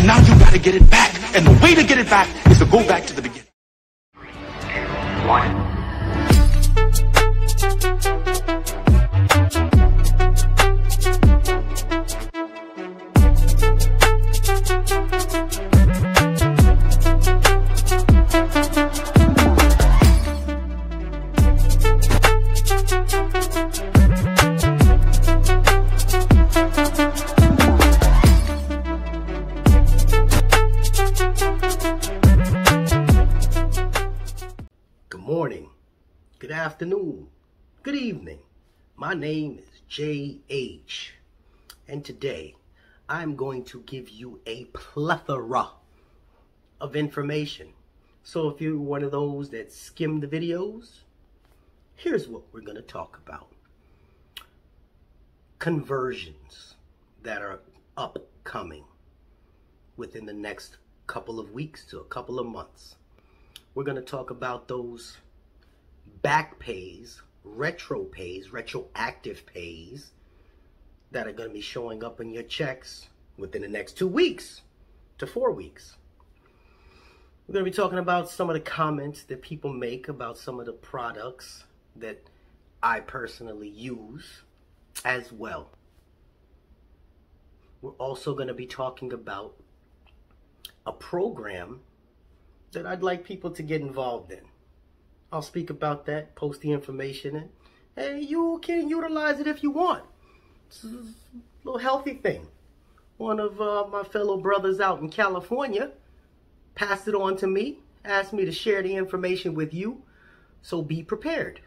And now you gotta get it back. And the way to get it back is to go back to the beginning. 1. Good morning, good afternoon, good evening. My name is JH, and today I'm going to give you a plethora of information. So if you're one of those that skim the videos, here's what we're going to talk about. Conversions that are upcoming within the next couple of weeks to a couple of months. We're going to talk about those back pays, retro pays, retroactive pays that are going to be showing up in your checks within the next 2 weeks to 4 weeks. We're going to be talking about some of the comments that people make about some of the products that I personally use as well. We're also going to be talking about a program that I'd like people to get involved in. I'll speak about that, post the information, and you can utilize it if you want. It's a little healthy thing. One of my fellow brothers out in California passed it on to me, asked me to share the information with you, so be prepared.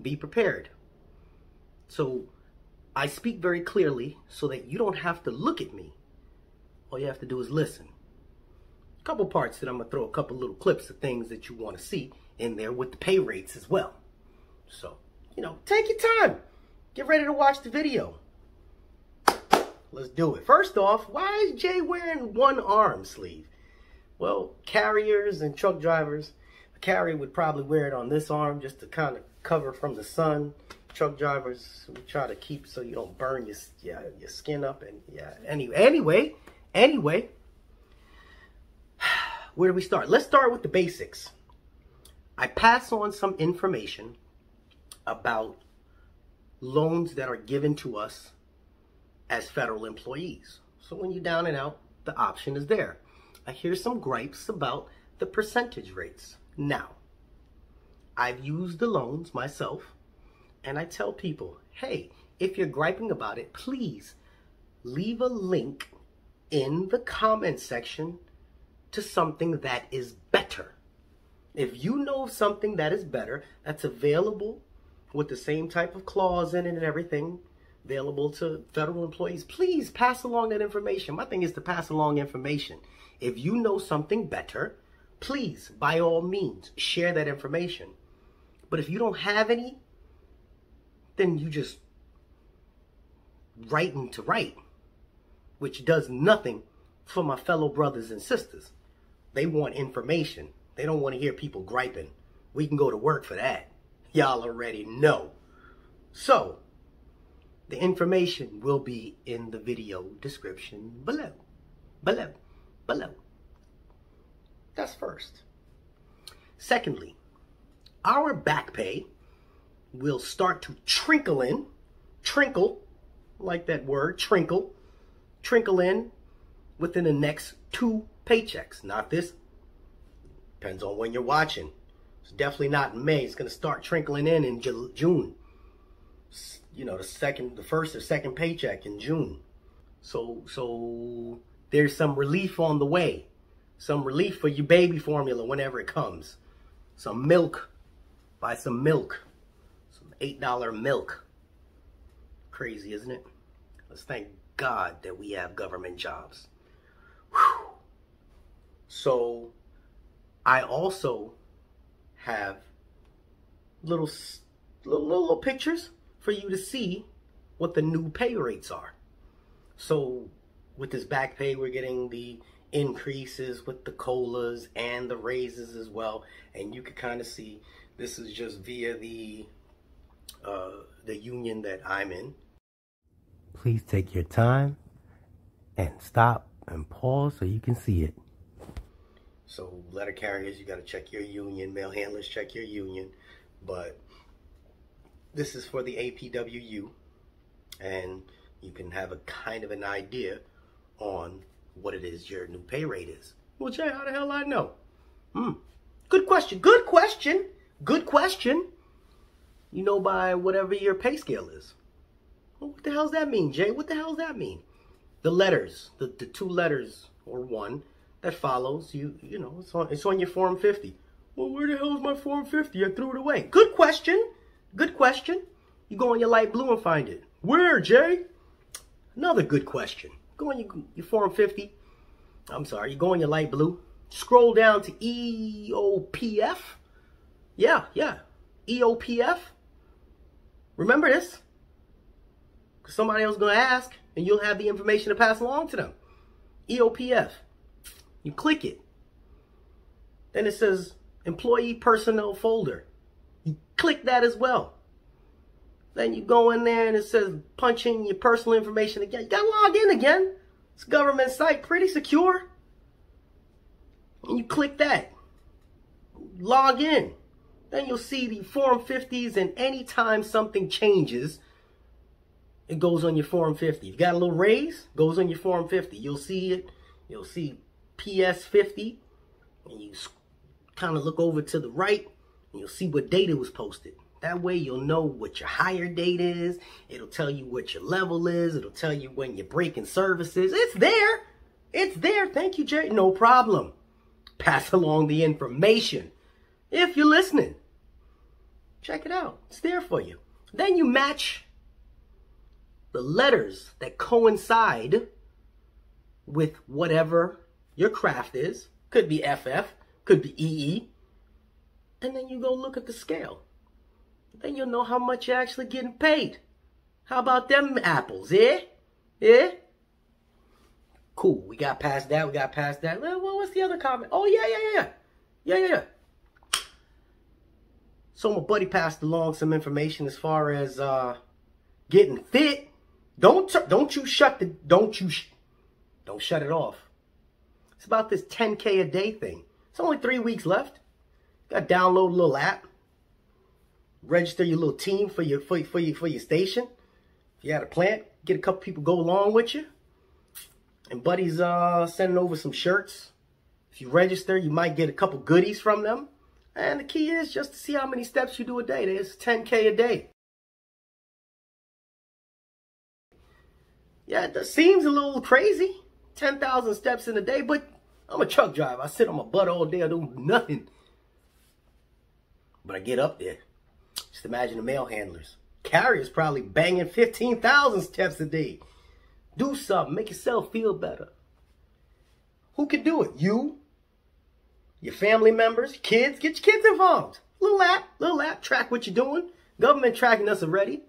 Be prepared. So I speak very clearly so that you don't have to look at me. All you have to do is listen. Couple parts that I'm going to throw a couple little clips of things that you want to see in there with the pay rates as well. So, take your time. Get ready to watch the video. Let's do it. First off, why is Jay wearing one arm sleeve? Well, carriers and truck drivers, a carrier would probably wear it on this arm just to kind of cover from the sun. Truck drivers would try to keep so you don't burn your skin up. And anyway. Where do we start? Let's start with the basics. I pass on some information about loans that are given to us as federal employees. So when you're down and out, the option is there. I hear some gripes about the percentage rates. Now, I've used the loans myself, and I tell people, hey, if you're griping about it, please leave a link in the comment section to something that is better. If you know of something that is better, that's available with the same type of clause in it and everything, available to federal employees, please pass along that information. My thing is to pass along information. If you know something better, please, by all means, share that information. But if you don't have any, then you just writing to write, which does nothing for my fellow brothers and sisters. They want information. They don't want to hear people griping. We can go to work for that. Y'all already know. So, the information will be in the video description below. Below. That's first. Secondly, our back pay will start to trickle in. Trinkle, like that word, trinkle in within the next 2 paychecks. Not this. Depends on when you're watching. It's definitely not in May. It's going to start trickling in June. The first or second paycheck in June. So there's some relief on the way. Some relief for your baby formula whenever it comes. Some milk. Buy some milk. Some $8 milk. Crazy, isn't it? Let's thank God that we have government jobs. Whew. So I also have little pictures for you to see what the new pay rates are. So with this back pay, we're getting the increases with the COLAs and the raises as well. And you can kind of see this is just via the union that I'm in. Please take your time and stop and pause so you can see it. So letter carriers, you got to check your union. Mail handlers, check your union. But this is for the APWU, and you can have a kind of an idea on what it is your new pay rate is. Well, Jay, how the hell I know? Good question. Good question. Good question. You know by whatever your pay scale is. Well, what the hell does that mean, Jay? What the hell does that mean? The letters, the two letters or one that follows, you know, it's on your Form 50. Well, where the hell is my Form 50? I threw it away. Good question. Good question. You go on your light blue and find it. Where, Jay? Another good question. Go on your Form 50. I'm sorry, you go on your light blue. Scroll down to EOPF. Yeah. EOPF. Remember this. Because somebody else is going to ask, and you'll have the information to pass along to them. EOPF. You click it. Then it says Employee Personnel Folder. You click that as well. Then you go in there and it says punch in your personal information again. You got to log in again. It's a government site, pretty secure. And you click that. Log in. Then you'll see the Form 50s, and anytime something changes, it goes on your Form 50. If you got a little raise, goes on your Form 50. You'll see it. You'll see PS 50, and you kind of look over to the right, and you'll see what date it was posted. That way you'll know what your hire date is. It'll tell you what your level is. It'll tell you when you're breaking services. It's there. It's there. Thank you, Jay. No problem. Pass along the information. If you're listening, check it out. It's there for you. Then you match the letters that coincide with whatever your craft is. Could be FF, could be EE. And then you go look at the scale. Then you'll know how much you're actually getting paid. How about them apples, eh? Eh? Cool, we got past that, Well, what's the other comment? Oh, yeah. So my buddy passed along some information as far as getting fit. Don't shut it off. It's about this 10K a day thing. It's only 3 weeks left. You got to download a little app. Register your little team for your station. If you had a plant, get a couple people go along with you. And buddy's sending over some shirts. If you register, you might get a couple goodies from them. And the key is just to see how many steps you do a day. There's 10K a day. Yeah, it seems a little crazy. 10,000 steps in a day, but I'm a truck driver. I sit on my butt all day. I do nothing. But I get up there. Just imagine the mail handlers. Carriers probably banging 15,000 steps a day. Do something. Make yourself feel better. Who can do it? You? Your family members? Kids? Get your kids involved. Little app. Track what you're doing. Government tracking us already.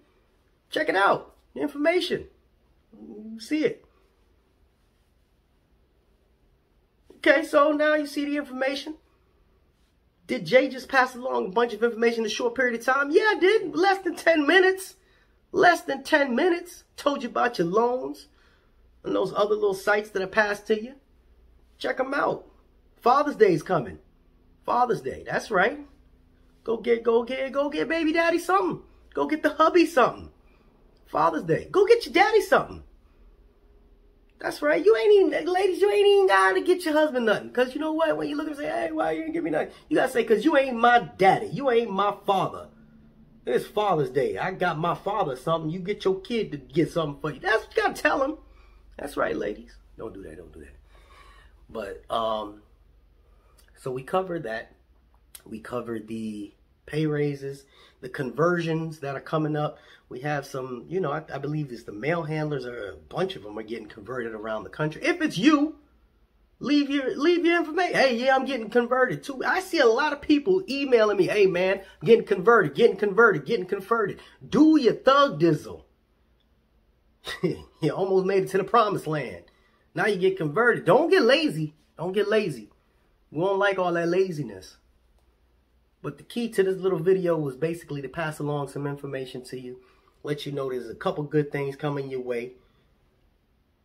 Check it out. The information. You see it. Okay, so now you see the information. Did Jay just pass along a bunch of information in a short period of time? Yeah, I did. Less than 10 minutes. Less than 10 minutes. Told you about your loans and those other little sites that I passed to you. Check them out. Father's Day is coming. Father's Day. That's right. Go get baby daddy something. Go get the hubby something. Father's Day. Go get your daddy something. That's right. You ain't even, ladies, you ain't even got to get your husband nothing. Because you know what? When you look and say, hey, why you ain't give me nothing? You got to say, because you ain't my daddy. You ain't my father. It's Father's Day. I got my father something. You get your kid to get something for you. That's what you got to tell him. That's right, ladies. Don't do that. Don't do that. But, so we covered that. We covered the pay raises, the conversions that are coming up. We have some, you know, I believe it's the mail handlers, or a bunch of them are getting converted around the country. If it's you, leave your information. Hey, yeah, I'm getting converted too. I see a lot of people emailing me, hey man, I'm getting converted. Do your thug dizzle. You almost made it to the promised land. Now you get converted. Don't get lazy. Don't get lazy. We don't like all that laziness. But the key to this little video was basically to pass along some information to you. Let you know there's a couple good things coming your way.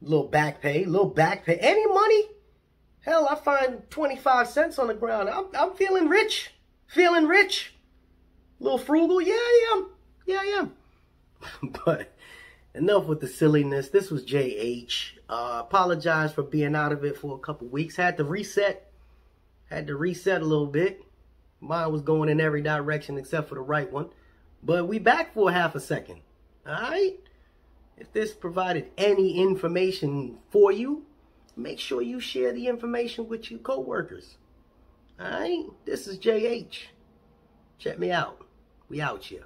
Little back pay, any money. Hell, I find 25 cents on the ground. I'm feeling rich. A little frugal. Yeah, I am. But enough with the silliness. This was JH. Apologize for being out of it for a couple weeks. Had to reset a little bit. Mine was going in every direction except for the right one. But we back for a half a second. Alright? If this provided any information for you, make sure you share the information with your coworkers. Alright? This is JH. Check me out. We out here.